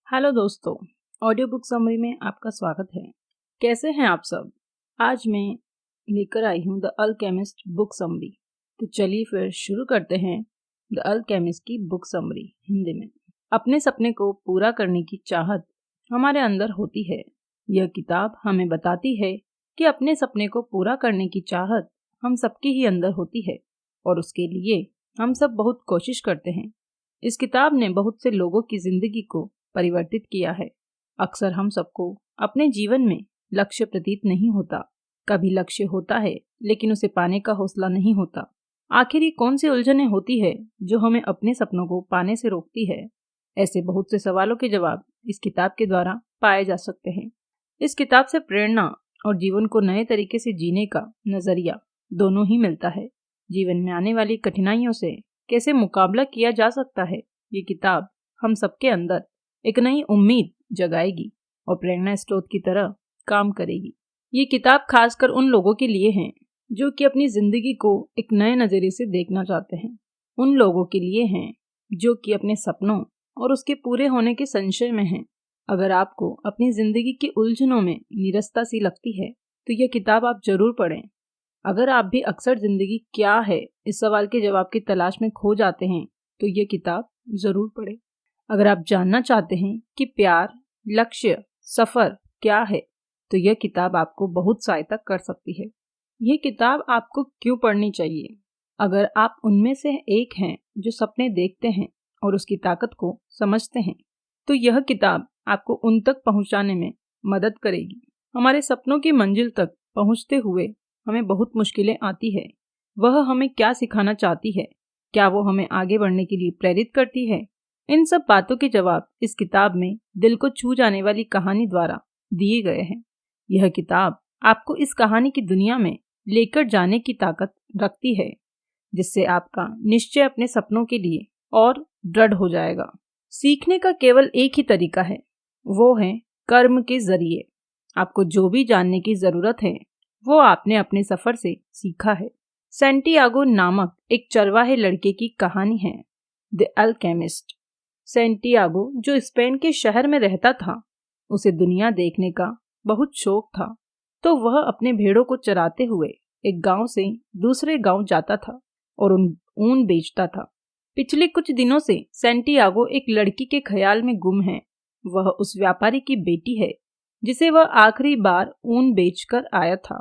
Hello दोस्तों, audio book summary में आपका स्वागत है। कैसे हैं आप सब? आज मैं लेकर आई हूँ द अल्केमिस्ट बुक समरी। तो चलिए फिर शुरू करते हैं द अल्केमिस्ट की बुक समरी हिंदी में। अपने सपने को पूरा करने की चाहत हमारे अंदर होती है। यह किताब हमें बताती है कि अपने सपने को पूरा करने की चाहत हम सबके ही अंदर होती है और उसके लिए हम सब बहुत कोशिश करते हैं। इस किताब ने बहुत से लोगों की जिंदगी को परिवर्तित किया है। अक्सर हम सबको अपने जीवन में लक्ष्य प्रतीत नहीं होता। कभी लक्ष्य होता है लेकिन उसे पाने का हौसला नहीं होता। आखिर ये कौन सी उलझनें होती है जो हमें अपने सपनों को पाने से रोकती है? ऐसे बहुत से सवालों के जवाब इस किताब के द्वारा पाए जा सकते हैं। इस किताब से प्रेरणा और जीवन को नए तरीके से जीने का नजरिया दोनों ही मिलता है। जीवन में आने वाली कठिनाइयों से कैसे मुकाबला किया जा सकता है, ये किताब हम सबके अंदर एक नई उम्मीद जगाएगी और प्रेरणा स्रोत की तरह काम करेगी। ये किताब खासकर उन लोगों के लिए है जो कि अपनी जिंदगी को एक नए नजरिए से देखना चाहते हैं। उन लोगों के लिए हैं जो कि अपने सपनों और उसके पूरे होने के संशय में हैं। अगर आपको अपनी जिंदगी की उलझनों में निरस्ता सी लगती है तो यह किताब आप जरूर पढ़ें। अगर आप भी अक्सर जिंदगी क्या है इस सवाल के जवाब की तलाश में खो जाते हैं तो यह किताब जरूर पढ़ें। अगर आप जानना चाहते हैं कि प्यार, लक्ष्य, सफर क्या है तो यह किताब आपको बहुत सहायता कर सकती है। यह किताब आपको क्यों पढ़नी चाहिए? अगर आप उनमें से एक हैं जो सपने देखते हैं और उसकी ताकत को समझते हैं तो यह किताब आपको उन तक पहुंचाने में मदद करेगी। हमारे सपनों की मंजिल तक पहुंचते हुए हमें बहुत मुश्किलें आती है। वह हमें क्या सिखाना चाहती है? क्या वो हमें आगे बढ़ने के लिए प्रेरित करती है? इन सब बातों के जवाब इस किताब में दिल को छू जाने वाली कहानी द्वारा दिए गए हैं। यह किताब आपको इस कहानी की दुनिया में लेकर जाने की ताकत रखती है, जिससे आपका निश्चय अपने सपनों के लिए और दृढ़ हो जाएगा। सीखने का केवल एक ही तरीका है, वो है कर्म के जरिए। आपको जो भी जानने की जरूरत है वो आपने अपने सफर से सीखा है। सैंटियागो नामक एक चरवाहे लड़के की कहानी है द अल्केमिस्ट। सैंटियागो जो स्पेन के शहर में रहता था, उसे दुनिया देखने का बहुत शौक था, तो वह अपने भेड़ों को चराते हुए एक गांव से दूसरे गांव जाता था और ऊन बेचता था। पिछले कुछ दिनों से सैंटियागो एक लड़की के ख्याल में गुम है। वह उस व्यापारी की बेटी है जिसे वह आखिरी बार ऊन बेचकर आया था।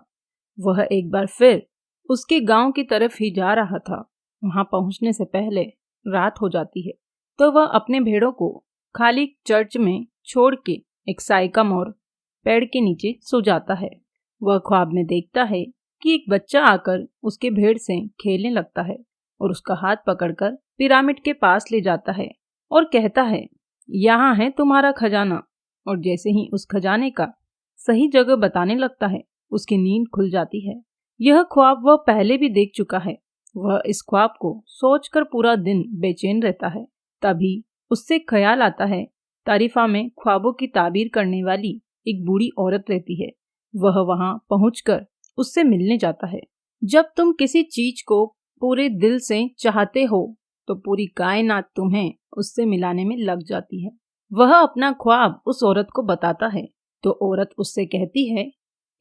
वह एक बार फिर उसके गांव की तरफ ही जा रहा था। वहां पहुंचने से पहले रात हो जाती है, तो वह अपने भेड़ों को खाली चर्च में छोड़ के एक साइकामोर पेड़ के नीचे सो जाता है। वह ख्वाब में देखता है कि एक बच्चा आकर उसके भेड़ से खेलने लगता है और उसका हाथ पकड़कर पिरामिड के पास ले जाता है और कहता है, यहाँ है तुम्हारा खजाना। और जैसे ही उस खजाने का सही जगह बताने लगता है, उसकी नींद खुल जाती है। यह ख्वाब वह पहले भी देख चुका है। वह इस ख्वाब को सोचकर पूरा दिन बेचैन रहता है। तभी उससे ख्याल आता है, तारीफा में ख्वाबों की ताबीर करने वाली एक बूढ़ी औरत रहती है। वह वहां पहुंचकर उससे मिलने जाता है। जब तुम किसी चीज को पूरे दिल से चाहते हो तो पूरी कायनात तुम्हें उससे मिलाने में लग जाती है। वह अपना ख्वाब उस औरत को बताता है तो औरत उससे कहती है,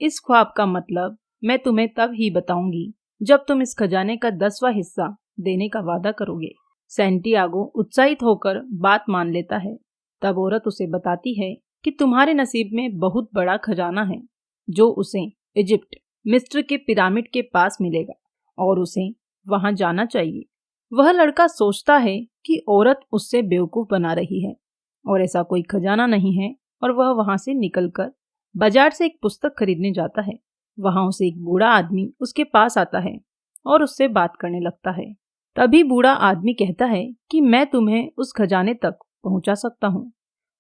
इस ख्वाब का मतलब मैं तुम्हें तब ही बताऊंगी जब तुम इस खजाने का 10वां हिस्सा देने का वादा करोगे। सैंटियागो उत्साहित होकर बात मान लेता है। तब औरत उसे बताती है कि तुम्हारे नसीब में बहुत बड़ा खजाना है जो उसे इजिप्ट, मिस्र के पिरामिड के पास मिलेगा और उसे वहां जाना चाहिए। वह लड़का सोचता है कि औरत उससे बेवकूफ बना रही है और ऐसा कोई खजाना नहीं है, और वह वहां से निकलकर बाजार से एक पुस्तक खरीदने जाता है। वहां उसे एक बूढ़ा आदमी उसके पास आता है और उससे बात करने लगता है। तभी बूढ़ा आदमी कहता है कि मैं तुम्हें उस खजाने तक पहुंचा सकता हूँ।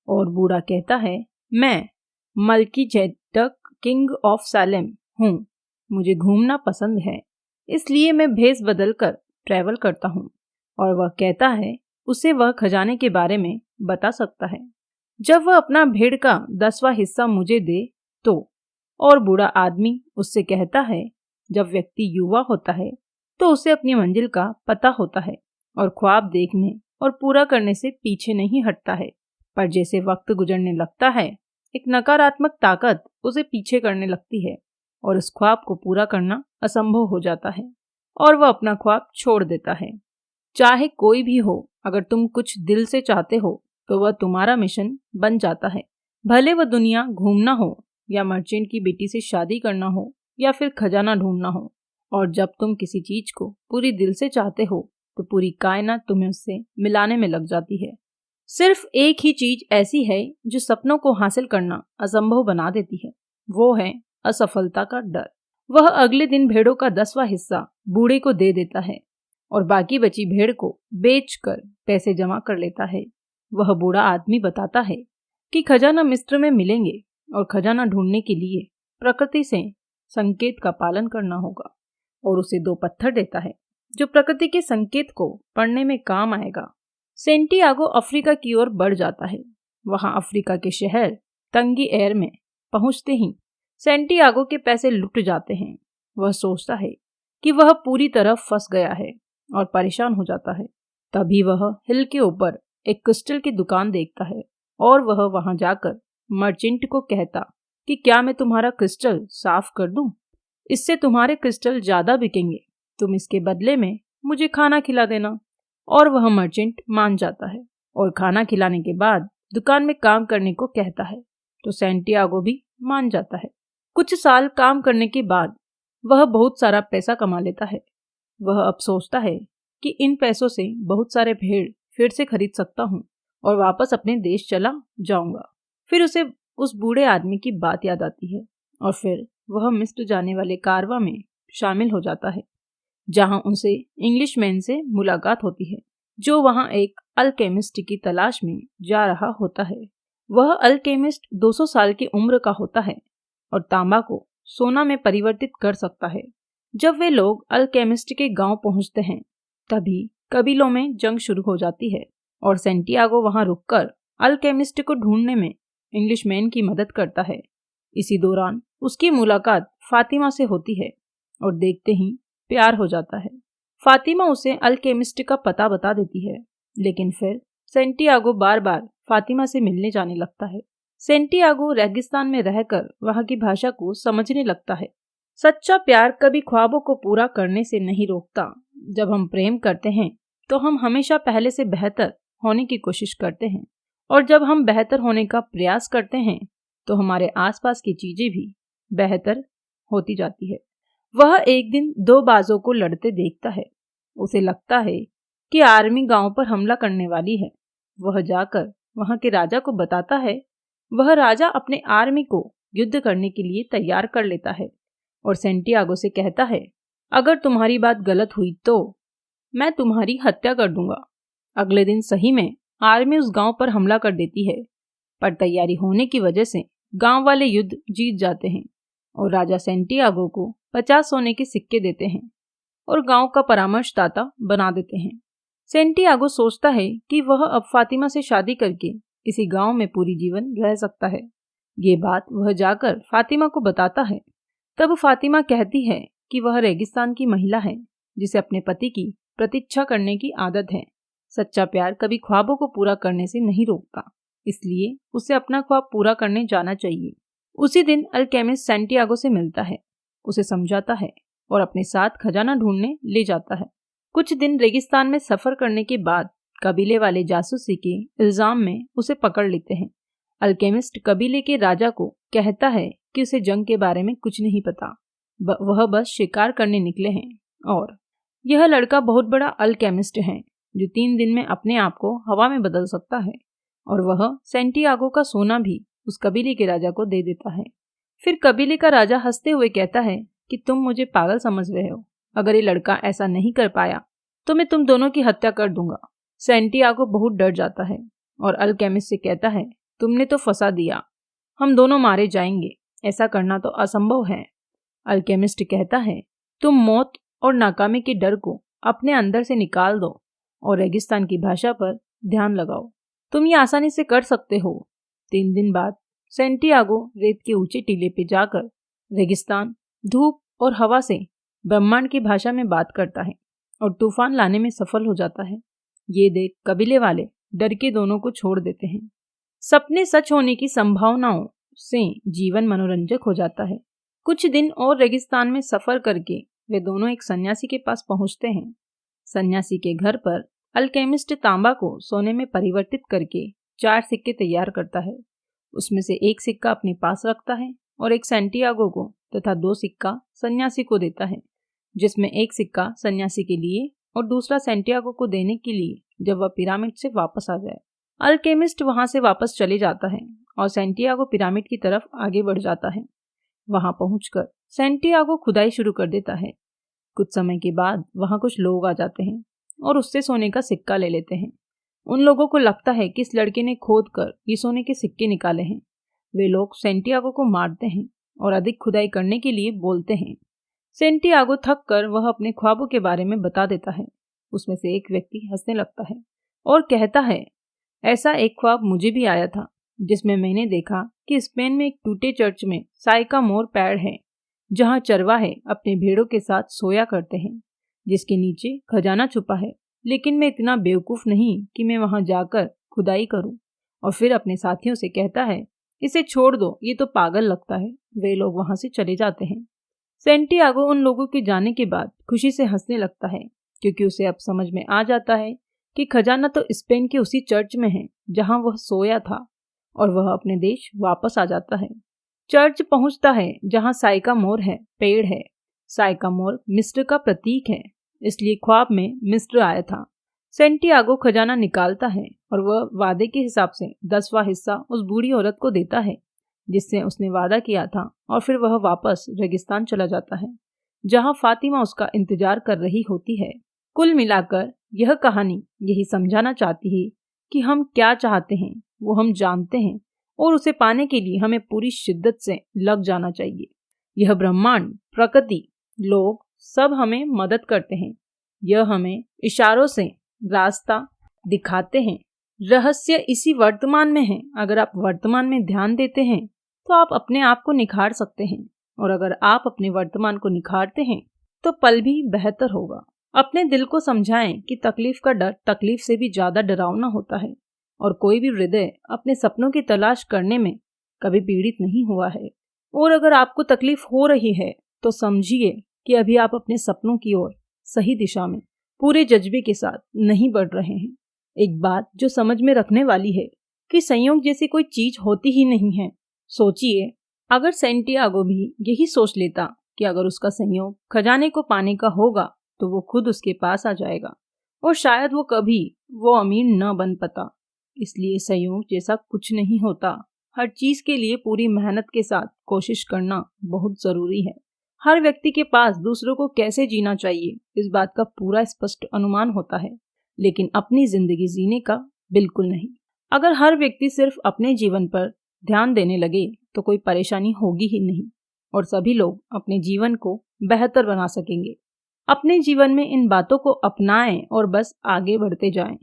और बूढ़ा कहता है, मैं मल्कीजेडक किंग ऑफ सैलेम हूँ। मुझे घूमना पसंद है, इसलिए मैं भेष बदलकर ट्रैवल करता हूँ। और वह कहता है उसे वह खजाने के बारे में बता सकता है जब वह अपना भेड़ का 10वां हिस्सा मुझे दे तो। और बूढ़ा आदमी उससे कहता है, जब व्यक्ति युवा होता है तो उसे अपनी मंजिल का पता होता है और ख्वाब देखने और पूरा करने से पीछे नहीं हटता है। पर जैसे वक्त गुजरने लगता है एक नकारात्मक ताकत उसे पीछे करने लगती है और उस ख्वाब को पूरा करना असंभव हो जाता है और वह अपना ख्वाब छोड़ देता है। चाहे कोई भी हो, अगर तुम कुछ दिल से चाहते हो तो वह तुम्हारा मिशन बन जाता है। भले वह दुनिया घूमना हो या मर्चेंट की बेटी से शादी करना हो या फिर खजाना ढूंढना हो। और जब तुम किसी चीज को पूरी दिल से चाहते हो तो पूरी कायनात तुम्हें उससे मिलाने में लग जाती है। सिर्फ एक ही चीज ऐसी है जो सपनों को हासिल करना असंभव बना देती है, वो है असफलता का डर। वह अगले दिन भेड़ों का 10वां हिस्सा बूढ़े को दे देता है और बाकी बची भेड़ को बेचकर पैसे जमा कर लेता है। वह बूढ़ा आदमी बताता है कि खजाना मिस्र में मिलेंगे और खजाना ढूंढने के लिए प्रकृति से संकेत का पालन करना होगा और उसे 2 पत्थर देता है जो प्रकृति के संकेत को पढ़ने में काम आएगा। सेंटियागो अफ्रीका की ओर बढ़ जाता है। वहां अफ्रीका के शहर तंगिएर में पहुंचते ही सेंटियागो के पैसे लुट जाते हैं। वह सोचता है कि वह पूरी तरह फंस गया है और परेशान हो जाता है। तभी वह हिल के ऊपर एक क्रिस्टल की दुकान देखता है और वह वहां जाकर मर्चेंट को कहता कि क्या मैं तुम्हारा क्रिस्टल साफ कर दूं? इससे तुम्हारे क्रिस्टल ज्यादा बिकेंगे। तुम इसके बदले में मुझे खाना खिला देना। और वह मर्चेंट मान जाता है और खाना खिलाने के बाद दुकान में काम करने को कहता है तो सेंटियागो भी मान जाता है। कुछ साल काम करने के बाद वह बहुत सारा पैसा कमा लेता है। वह अब सोचता है कि इन पैसों से बहुत सारे भेड़ फिर से खरीद सकता हूँ और वापस अपने देश चला जाऊंगा। फिर उसे उस बूढ़े आदमी की बात याद आती है और फिर वह मिस्र जाने वाले कारवां में शामिल हो जाता है जहां उनसे इंग्लिशमैन से मुलाकात होती है जो वहां एक अल्केमिस्ट की तलाश में जा रहा होता है। वह अल्केमिस्ट 200 साल की उम्र का होता है और तांबा को सोना में परिवर्तित कर सकता है। जब वे लोग अल्केमिस्ट के गांव पहुंचते हैं तभी कबीलों में जंग शुरू हो जाती है और सेंटियागो वहां रुककर अल्केमिस्ट को ढूंढने में इंग्लिशमैन की मदद करता है। इसी दौरान उसकी मुलाकात फातिमा से होती है और देखते ही प्यार हो जाता है। फातिमा उसे अल्केमिस्ट का पता बता देती है, लेकिन फिर सेंटियागो बार बार फातिमा से मिलने जाने लगता है। सेंटियागो रेगिस्तान में रहकर वहां की भाषा को समझने लगता है। सच्चा प्यार कभी ख्वाबों को पूरा करने से नहीं रोकता। जब हम प्रेम करते हैं तो हम हमेशा पहले से बेहतर होने की कोशिश करते हैं और जब हम बेहतर होने का प्रयास करते हैं तो हमारे आसपास की चीजें भी बेहतर होती जाती है। वह एक दिन 2 बाजों को लड़ते देखता है। उसे लगता है कि आर्मी गांव पर हमला करने वाली है। वह जाकर वहां के राजा को बताता है। वह राजा अपने आर्मी को युद्ध करने के लिए तैयार कर लेता है और सेंटियागो से कहता है, अगर तुम्हारी बात गलत हुई तो मैं तुम्हारी हत्या कर दूंगा। अगले दिन सही में आर्मी उस गांव पर हमला कर देती है, पर तैयारी होने की वजह से गांव वाले युद्ध जीत जाते हैं और राजा सेंटियागो को 50 सोने के सिक्के देते हैं और गांव का परामर्शदाता बना देते हैं। सेंटियागो सोचता है कि वह अब फातिमा से शादी करके इसी गांव में पूरी जीवन रह सकता है। ये बात वह जाकर फातिमा को बताता है। तब फातिमा कहती है कि वह रेगिस्तान की महिला है जिसे अपने पति की प्रतीक्षा करने की आदत है। सच्चा प्यार कभी ख्वाबों को पूरा करने से नहीं रोकता, इसलिए उसे अपना ख्वाब पूरा करने जाना चाहिए। उसी दिन अल्केमिस्ट सेंटियागो से मिलता है, उसे समझाता है और अपने साथ खजाना ढूंढने ले जाता है। कुछ दिन रेगिस्तान में सफर करने के बाद कबीले वाले जासूसी के इल्जाम में उसे पकड़ लेते हैं। अल्केमिस्ट कबीले के राजा को कहता है कि उसे जंग के बारे में कुछ नहीं पता, वह बस शिकार करने निकले हैं और यह लड़का बहुत बड़ा अल्केमिस्ट है जो 3 दिन में अपने आप को हवा में बदल सकता है। और वह सेंटियागो का सोना भी उस कबीले के राजा को दे देता है। फिर कबीले का राजा हंसते हुए कहता है कि तुम मुझे पागल समझ रहे हो, अगर ये लड़का ऐसा नहीं कर पाया तो मैं तुम दोनों की हत्या कर दूंगा। सेंटियागो बहुत डर जाता है और अल्केमिस्ट से कहता है, तुमने तो फंसा दिया, हम दोनों मारे जाएंगे, ऐसा करना तो असंभव है। अल्केमिस्ट कहता है, तुम मौत और नाकामी के डर को अपने अंदर से निकाल दो और रेगिस्तान की भाषा पर ध्यान लगाओ, तुम ये आसानी से कर सकते हो। 3 दिन बाद सेंटियागो रेत के ऊंचे टीले पे जाकर रेगिस्तान, धूप और हवा से ब्रह्मांड की भाषा में बात करता है और तूफान लाने में सफल हो जाता है। ये देख कबीले वाले डर के दोनों को छोड़ देते हैं सपने सच होने की संभावनाओं से जीवन मनोरंजक हो जाता है। कुछ दिन और रेगिस्तान में सफर करके वे दोनों एक सन्यासी के पास पहुंचते हैं। सन्यासी के घर पर अल्केमिस्ट तांबा को सोने में परिवर्तित करके 4 सिक्के तैयार करता है। उसमें से एक सिक्का अपने पास रखता है और एक सैंटियागो को तथा 2 सिक्का सन्यासी को देता है, जिसमें एक सिक्का सन्यासी के लिए और दूसरा सैंटियागो को देने के लिए जब वह पिरामिड से वापस आ जाए। अल्केमिस्ट वहां से वापस चले जाता है और सैंटियागो पिरामिड की तरफ आगे बढ़ जाता है। वहां पहुंचकर सैंटियागो खुदाई शुरू कर देता है। कुछ समय के बाद वहां कुछ लोग आ जाते हैं और उससे सोने का सिक्का ले लेते हैं। उन लोगों को लगता है कि इस लड़के ने खोद कर ये सोने के सिक्के निकाले हैं। वे लोग सैंटियागो को मारते हैं और अधिक खुदाई करने के लिए बोलते हैं। सैंटियागो थक कर वह अपने ख्वाबों के बारे में बता देता है। उसमें से एक व्यक्ति हंसने लगता है और कहता है, ऐसा एक ख्वाब मुझे भी आया था, जिसमें मैंने देखा कि स्पेन में एक टूटे चर्च में साइकामोर पेड़ है, जहां चरवाहे अपने भेड़ों के साथ सोया करते हैं, जिसके नीचे खजाना छुपा है। लेकिन मैं इतना बेवकूफ नहीं कि मैं वहां जाकर खुदाई करूं। और फिर अपने साथियों से कहता है, इसे छोड़ दो, ये तो पागल लगता है। वे लोग वहां से चले जाते हैं। सैंटियागो उन लोगों के जाने के बाद खुशी से हंसने लगता है, क्योंकि उसे अब समझ में आ जाता है कि खजाना तो स्पेन के उसी चर्च में है जहां वह सोया था, और वह अपने देश वापस आ जाता है। चर्च पहुंचता है जहां साइकामोर है, पेड़ है। साइकामोर मिस्र का प्रतीक है, इसलिए ख्वाब में मिस्र आया था। सैंटियागो खजाना निकालता है और वह वादे के हिसाब से 10वां हिस्सा उस बूढ़ी औरत को देता है जिससे उसने वादा किया था, और फिर वह वापस रेगिस्तान चला जाता है जहां फातिमा उसका इंतजार कर रही होती है। कुल मिलाकर यह कहानी यही समझाना चाहती है कि हम क्या चाहते हैं वो हम जानते हैं, और उसे पाने के लिए हमें पूरी शिद्दत से लग जाना चाहिए। यह ब्रह्मांड, प्रकृति, लोग सब हमें मदद करते हैं। यह हमें इशारों से रास्ता दिखाते हैं। रहस्य इसी वर्तमान में है। अगर आप वर्तमान में ध्यान देते हैं तो आप अपने आप को निखार सकते हैं, और अगर आप अपने वर्तमान को निखारते हैं तो पल भी बेहतर होगा। अपने दिल को समझाएं कि तकलीफ का डर तकलीफ से भी ज्यादा डरावना होता है, और कोई भी हृदय अपने सपनों की तलाश करने में कभी पीड़ित नहीं हुआ है। और अगर आपको तकलीफ हो रही है तो समझिए कि अभी आप अपने सपनों की ओर सही दिशा में पूरे जज्बे के साथ नहीं बढ़ रहे हैं। एक बात जो समझ में रखने वाली है कि संयोग जैसी कोई चीज होती ही नहीं है। सोचिए, अगर सैंटियागो भी यही सोच लेता कि अगर उसका संयोग खजाने को पाने का होगा तो वो खुद उसके पास आ जाएगा, और शायद वो कभी वो अमीर न बन पाता। इसलिए संयोग जैसा कुछ नहीं होता। हर चीज के लिए पूरी मेहनत के साथ कोशिश करना बहुत जरूरी है। हर व्यक्ति के पास दूसरों को कैसे जीना चाहिए इस बात का पूरा स्पष्ट अनुमान होता है, लेकिन अपनी जिंदगी जीने का बिल्कुल नहीं। अगर हर व्यक्ति सिर्फ अपने जीवन पर ध्यान देने लगे तो कोई परेशानी होगी ही नहीं, और सभी लोग अपने जीवन को बेहतर बना सकेंगे। अपने जीवन में इन बातों को अपनाएं और बस आगे बढ़ते जाएं,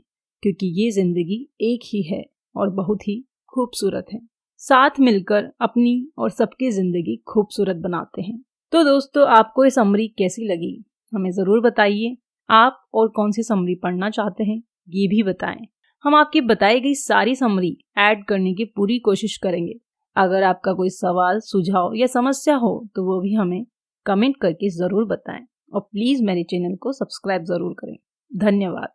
क्योंकि ये जिंदगी एक ही है और बहुत ही खूबसूरत है। साथ मिलकर अपनी और सबकी जिंदगी खूबसूरत बनाते हैं। तो दोस्तों, आपको ये समरी कैसी लगी हमें ज़रूर बताइए। आप और कौन सी समरी पढ़ना चाहते हैं ये भी बताएं। हम आपकी बताई गई सारी समरी ऐड करने की पूरी कोशिश करेंगे। अगर आपका कोई सवाल, सुझाव या समस्या हो तो वो भी हमें कमेंट करके ज़रूर बताएं, और प्लीज़ मेरे चैनल को सब्सक्राइब ज़रूर करें। धन्यवाद।